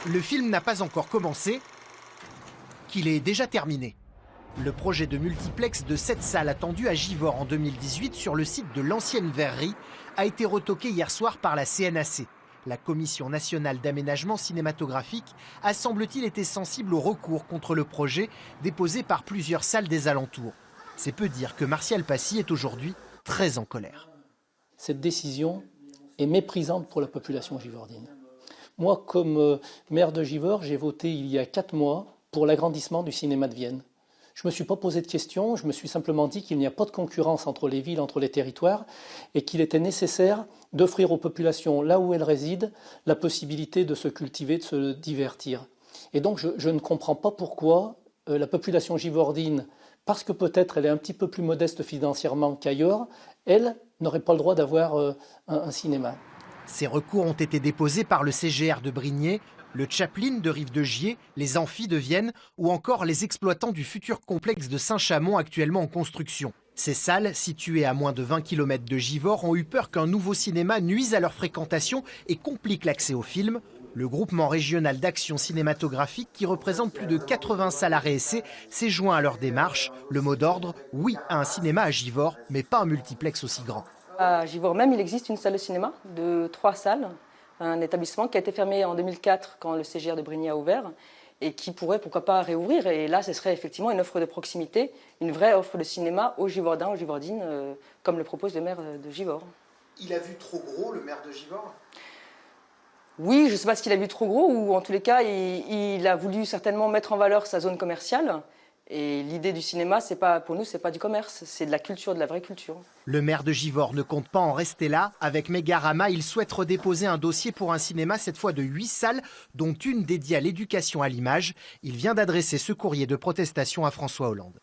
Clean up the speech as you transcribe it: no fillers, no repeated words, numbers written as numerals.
Le film n'a pas encore commencé, qu'il est déjà terminé. Le projet de multiplex de 7 salles attendu à Givors en 2018 sur le site de l'ancienne verrerie a été retoqué hier soir par la CNAC. La Commission nationale d'aménagement cinématographique a, semble-t-il, été sensible au recours contre le projet déposé par plusieurs salles des alentours. C'est peu dire que Martial Passy est aujourd'hui très en colère. Cette décision est méprisante pour la population givordine. Moi, comme maire de Givors, j'ai voté il y a 4 mois pour l'agrandissement du cinéma de Vienne. Je ne me suis pas posé de questions, je me suis simplement dit qu'il n'y a pas de concurrence entre les villes, entre les territoires, et qu'il était nécessaire d'offrir aux populations, là où elles résident, la possibilité de se cultiver, de se divertir. Et donc je ne comprends pas pourquoi la population givordine, parce que peut-être elle est un petit peu plus modeste financièrement qu'ailleurs, elle n'aurait pas le droit d'avoir un cinéma. Ces recours ont été déposés par le CGR de Brignais, le Chaplin de Rive-de-Gier, les Amphis de Vienne ou encore les exploitants du futur complexe de Saint-Chamond actuellement en construction. Ces salles, situées à moins de 20 km de Givors, ont eu peur qu'un nouveau cinéma nuise à leur fréquentation et complique l'accès aux films. Le groupement régional d'action cinématographique, qui représente plus de 80 salariés, s'est joint à leur démarche. Le mot d'ordre, oui à un cinéma à Givors, mais pas un multiplex aussi grand. À Givors même, il existe une salle de cinéma de 3 salles, un établissement qui a été fermé en 2004 quand le CGR de Brignais a ouvert et qui pourrait, pourquoi pas, réouvrir. Et là, ce serait effectivement une offre de proximité, une vraie offre de cinéma aux Givordains, aux Givordines, comme le propose le maire de Givors. Il a vu trop gros, le maire de Givors ? Oui, je ne sais pas ce qu'il a vu trop gros, ou en tous les cas, il a voulu certainement mettre en valeur sa zone commerciale. Et l'idée du cinéma, pour nous, ce n'est pas du commerce, c'est de la culture, de la vraie culture. Le maire de Givors ne compte pas en rester là. Avec Megarama, il souhaite redéposer un dossier pour un cinéma, cette fois de 8 salles, dont une dédiée à l'éducation à l'image. Il vient d'adresser ce courrier de protestation à François Hollande.